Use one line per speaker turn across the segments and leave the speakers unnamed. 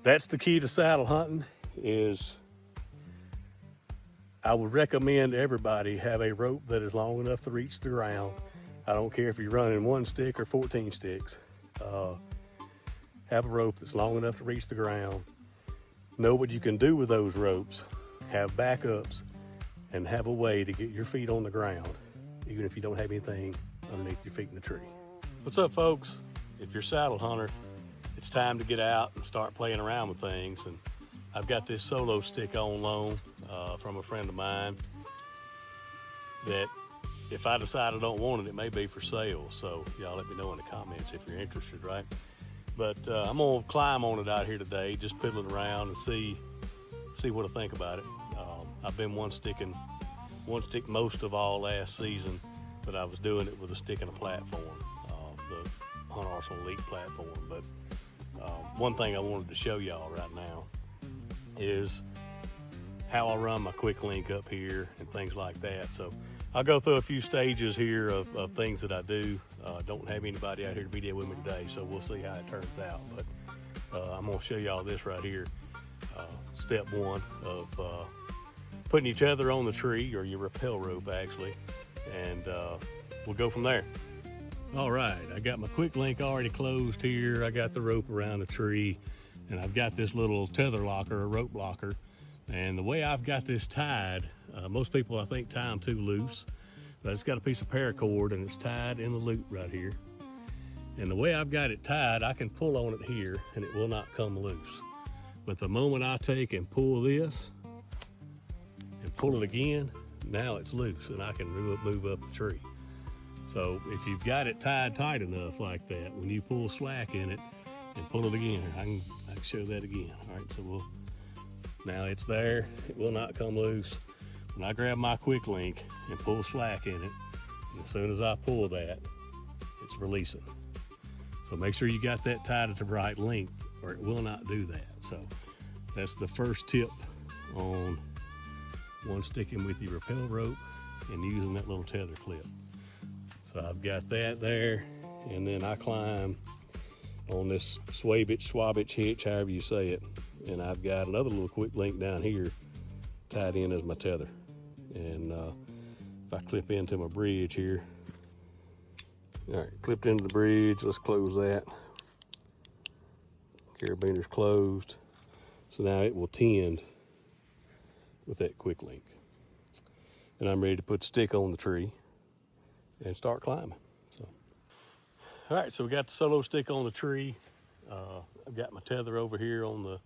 That's the key to saddle hunting. Is I would recommend everybody have a rope that is long enough to reach the ground. I don't care if you're running 1 stick or 14 sticks. Have a rope that's long enough to reach the ground. Know what you can do with those ropes. Have backups and have a way to get your feet on the ground, even if you don't have anything underneath your feet in the tree. What's up, folks? If you're a saddle hunter, it's time to get out and start playing around with things. And I've got this solo stick on loan from a friend of mine that if I decide I don't want it, it may be for sale. So y'all let me know in the comments if you're interested, right? But I'm gonna climb on it out here today, just piddling around and see what I think about it. I've been one stick most of all last season, but I was doing it with a stick and a platform, the Hunt Arsenal Elite platform. But one thing I wanted to show y'all right now is how I run my quick link up here and things like that. So I'll go through a few stages here of things that I do. Don't have anybody out here to video with me today, so we'll see how it turns out. But I'm gonna show y'all this right here. Step one of putting your tether on the tree, or your rappel rope actually, and we'll go from there. All right, I got my quick link already closed here. I got the rope around the tree, and I've got this little tether locker, a rope locker. And the way I've got this tied, most people I think tie them too loose, but it's got a piece of paracord and it's tied in the loop right here. And the way I've got it tied, I can pull on it here and it will not come loose. But the moment I take and pull this and pull it again, now it's loose and I can move up the tree. So if you've got it tied tight enough like that, when you pull slack in it and pull it again, I can show that again. All right, so now it's there, it will not come loose. When I grab my quick link and pull slack in it, and as soon as I pull that, it's releasing. So make sure you got that tied at the right length or it will not do that. So that's the first tip on sticking with your rappel rope and using that little tether clip. So I've got that there, and then I climb on this swabitch hitch, however you say it. And I've got another little quick link down here tied in as my tether. And if I clip into my bridge here, all right, clipped into the bridge, let's close that. Carabiner's closed. So now it will tend with that quick link. And I'm ready to put the stick on the tree and start climbing. So, all right, so we got the solo stick on the tree. I've got my tether over here on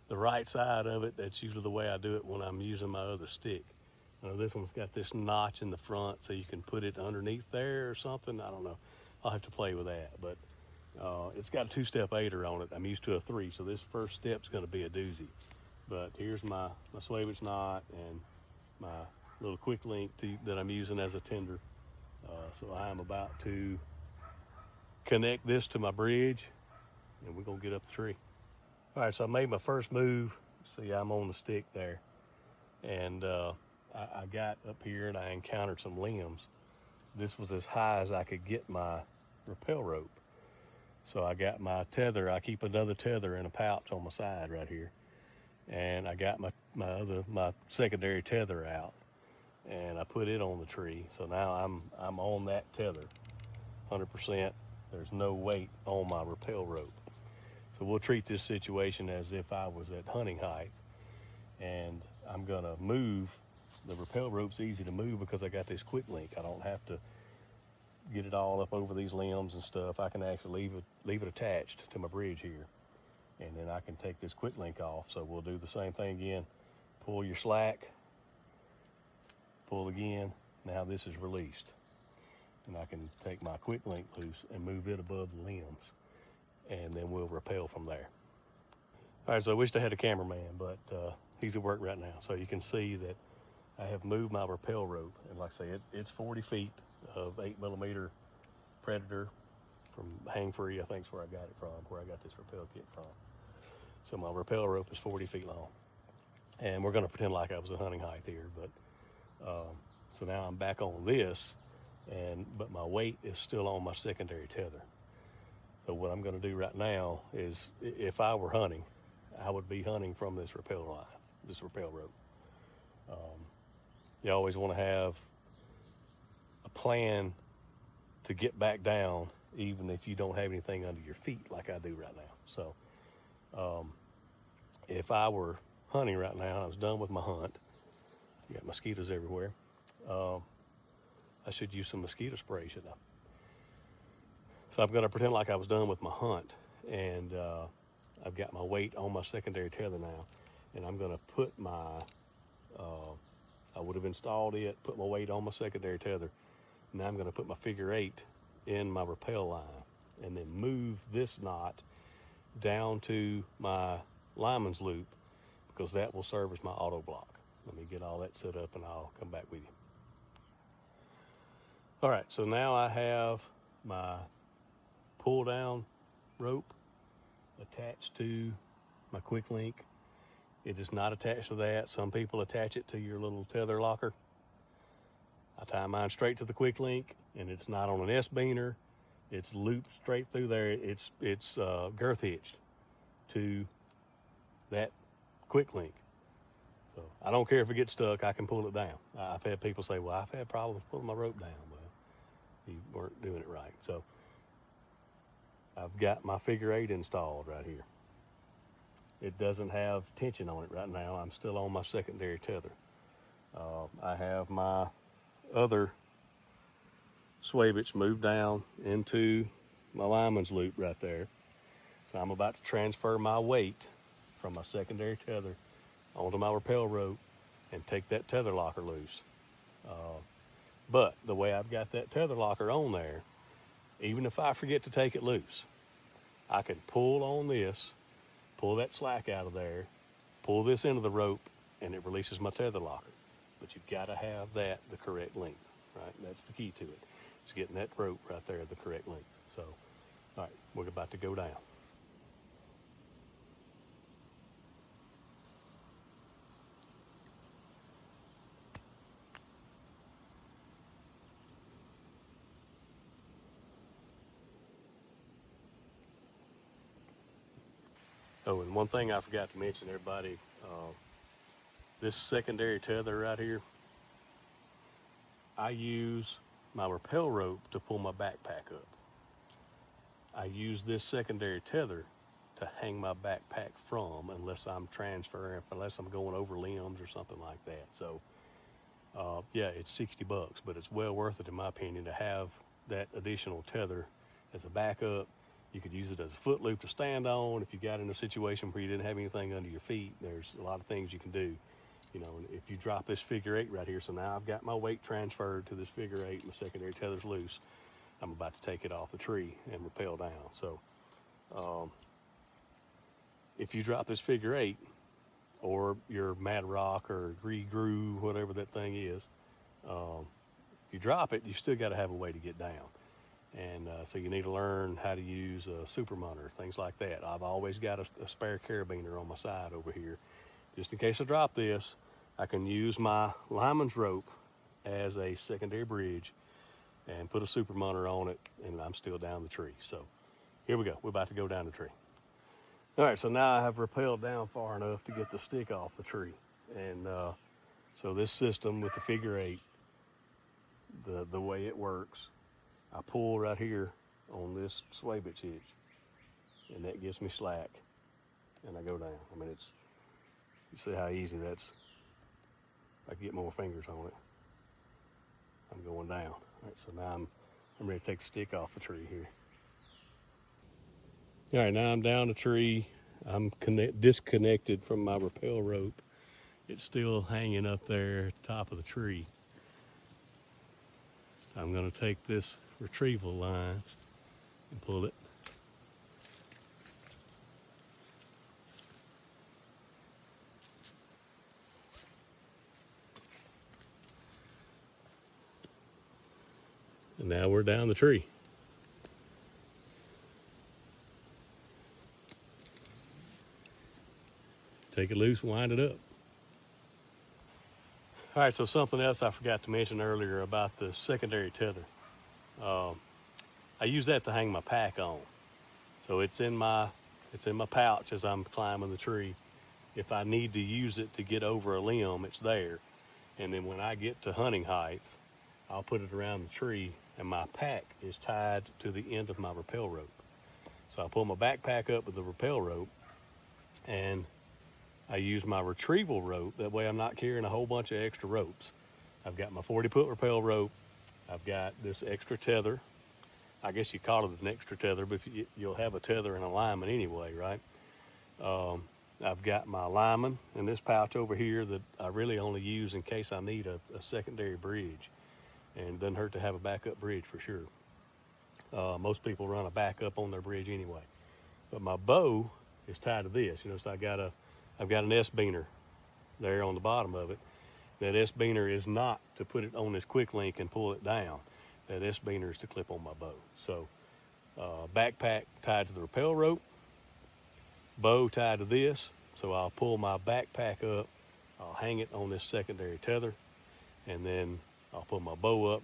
the right side of it. That's usually the way I do it when I'm using my other stick. This one's got this notch in the front so you can put it underneath there or something. I don't know. I'll have to play with that. But it's got a 2-step aider on it. I'm used to a 3, so this first step's going to be a doozy. But here's my swabitch knot and my little quick link that I'm using as a tender. So I am about to connect this to my bridge, and we're going to get up the tree. All right, so I made my first move. See, I'm on the stick there. And I got up here and I encountered some limbs. This was as high as I could get my rappel rope. So I got my tether. I keep another tether in a pouch on my side right here. And I got my secondary tether out, and I put it on the tree. So now I'm on that tether, 100%. There's no weight on my rappel rope. So we'll treat this situation as if I was at hunting height, and I'm gonna move. The rappel rope's easy to move because I got this quick link. I don't have to get it all up over these limbs and stuff. I can actually leave it attached to my bridge here, and then I can take this quick link off. So we'll do the same thing again. Pull your slack, pull again. Now this is released, and I can take my quick link loose and move it above the limbs, and then we'll rappel from there. All right, so I wished I had a cameraman, but he's at work right now. So you can see that I have moved my rappel rope, and like I say, it's 40 feet of 8mm Predator from Hang Free, I think is where I got it from, where I got this rappel kit from. So my rappel rope is 40 feet long, and we're gonna pretend like I was at hunting height here, but so now I'm back on this, but my weight is still on my secondary tether. So what I'm gonna do right now is, if I were hunting, I would be hunting from this rappel line, this rappel rope. You always want to have a plan to get back down, even if you don't have anything under your feet like I do right now. So if I were hunting right now and I was done with my hunt, you got mosquitoes everywhere, I should use some mosquito spray, shouldn't I? So I'm going to pretend like I was done with my hunt, and I've got my weight on my secondary tether now, and I'm going to put my, I would have installed it, put my weight on my secondary tether. Now I'm going to put my figure 8 in my rappel line, and then move this knot down to my lineman's loop, because that will serve as my auto block. Let me get all that set up and I'll come back with you. All right, so now I have my pull down rope attached to my quick link. It is not attached to that. Some people attach it to your little tether locker. I tie mine straight to the quick link, and it's not on an S-beaner. It's looped straight through there. It's girth hitched to that quick link. So I don't care if it gets stuck, I can pull it down. I've had people say, well, I've had problems pulling my rope down. Well, you weren't doing it right. So I've got my figure 8 installed right here. It doesn't have tension on it right now. I'm still on my secondary tether. I have my other sway bitch moved down into my lineman's loop right there. So I'm about to transfer my weight from my secondary tether onto my rappel rope and take that tether locker loose. But the way I've got that tether locker on there, even if I forget to take it loose, I can pull on this, pull that slack out of there, pull this into the rope, and it releases my tether locker. But you've got to have that the correct length, right? That's the key to it. It's getting that rope right there the correct length. So, all right, we're about to go down. Oh, and one thing I forgot to mention, everybody, this secondary tether right here, I use my rappel rope to pull my backpack up. I use this secondary tether to hang my backpack from, unless I'm transferring, unless I'm going over limbs or something like that. So, yeah, it's $60, but it's well worth it, in my opinion, to have that additional tether as a backup. You could use it as a foot loop to stand on. If you got in a situation where you didn't have anything under your feet, there's a lot of things you can do. You know, if you drop this figure 8 right here, so now I've got my weight transferred to this figure 8, my secondary tether's loose. I'm about to take it off the tree and rappel down. So if you drop this figure 8, or your Mad Rock or Gree-Groo, whatever that thing is, if you drop it, you still got to have a way to get down. And so you need to learn how to use a super munter, things like that. I've always got a spare carabiner on my side over here. Just in case I drop this, I can use my lineman's rope as a secondary bridge and put a super munter on it, and I'm still down the tree. So here we go. We're about to go down the tree. All right, so now I have rappelled down far enough to get the stick off the tree. And so this system with the figure 8, the way it works, I pull right here on this sway bitch hitch, and that gives me slack, and I go down. I mean, you see how easy that's. I can get more fingers on it. I'm going down. All right, so now I'm ready to take the stick off the tree here. All right, now I'm down the tree. I'm disconnected from my rappel rope. It's still hanging up there at the top of the tree. I'm going to take this retrieval line and pull it. And now we're down the tree. Take it loose, wind it up. All right, so something else I forgot to mention earlier about the secondary tether. I use that to hang my pack on. So it's in my It's in my pouch as I'm climbing the tree. If I need to use it to get over a limb, it's there. And then when I get to hunting height, I'll put it around the tree, and my pack is tied to the end of my rappel rope. So I pull my backpack up with the rappel rope, and I use my retrieval rope. That way I'm not carrying a whole bunch of extra ropes. I've got my 40-foot rappel rope. I've got this extra tether. I guess you call it an extra tether, but you'll have a tether and a lineman anyway, right? I've got my lineman in this pouch over here that I really only use in case I need a secondary bridge. And it doesn't hurt to have a backup bridge for sure. Most people run a backup on their bridge anyway. But my bow is tied to this, so I've got an S-beaner there on the bottom of it. That S-beaner is not to put it on this quick link and pull it down. That S-beaner is to clip on my bow. So backpack tied to the rappel rope, bow tied to this. So I'll pull my backpack up, I'll hang it on this secondary tether, and then I'll pull my bow up.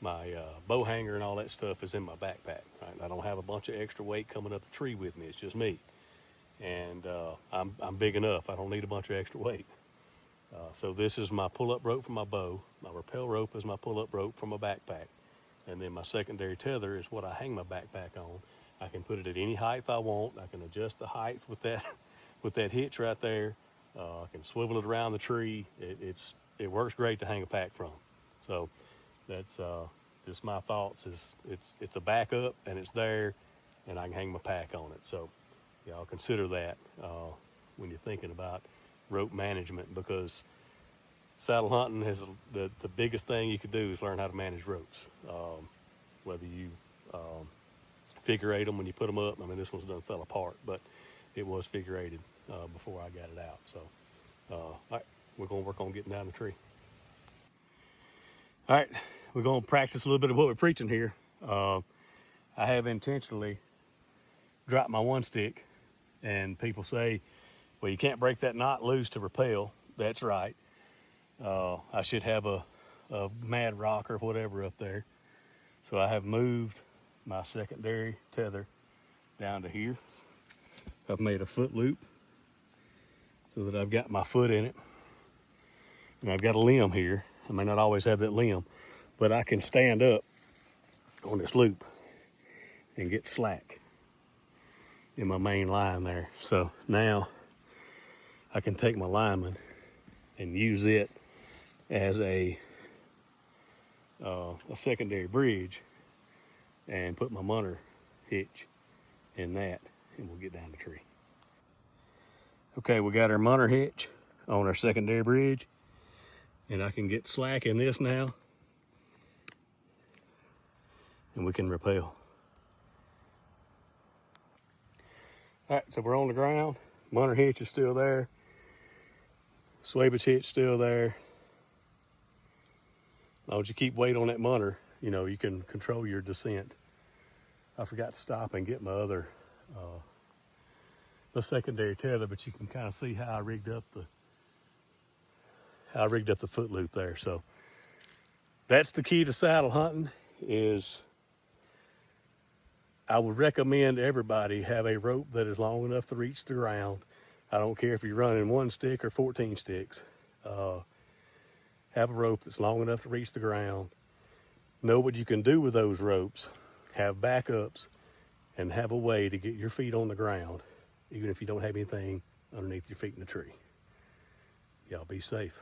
My bow hanger and all that stuff is in my backpack. Right? I don't have a bunch of extra weight coming up the tree with me. It's just me. And I'm big enough. I don't need a bunch of extra weight. So this is my pull-up rope for my bow. My rappel rope is my pull-up rope for my backpack. And then my secondary tether is what I hang my backpack on. I can put it at any height I want. I can adjust the height with that hitch right there. I can swivel it around the tree. It works great to hang a pack from. So that's just my thoughts. It's a backup and it's there, and I can hang my pack on it. So y'all consider that when you're thinking about rope management, because saddle hunting is the biggest thing you could do is learn how to manage ropes. Whether you figure eight them when you put them up. I mean, this one's done fell apart, but it was figure eighted before I got it out. So all right, we're gonna work on getting down the tree. All right, we're gonna practice a little bit of what we're preaching here. I have intentionally dropped my one stick, and people say, well, you can't break that knot loose to rappel. That's right. I should have a mad rock or whatever up there. So I have moved my secondary tether down to here. I've made a foot loop so that I've got my foot in it. And I've got a limb here. I may not always have that limb, but I can stand up on this loop and get slack in my main line there. So now I can take my lineman and use it as a secondary bridge and put my munner hitch in that, and we'll get down the tree. Okay, we got our munner hitch on our secondary bridge, and I can get slack in this now, and we can rappel. All right, so we're on the ground. Munner hitch is still there. Swabage hitch still there. As long as you keep weight on that munner, you can control your descent. I forgot to stop and get my other the secondary tether, but you can kind of see how I rigged up the foot loop there. So that's the key to saddle hunting. Is I would recommend everybody have a rope that is long enough to reach the ground. I don't care if you're running 1 stick or 14 sticks. Have a rope that's long enough to reach the ground. Know what you can do with those ropes. Have backups, and have a way to get your feet on the ground, even if you don't have anything underneath your feet in the tree. Y'all be safe.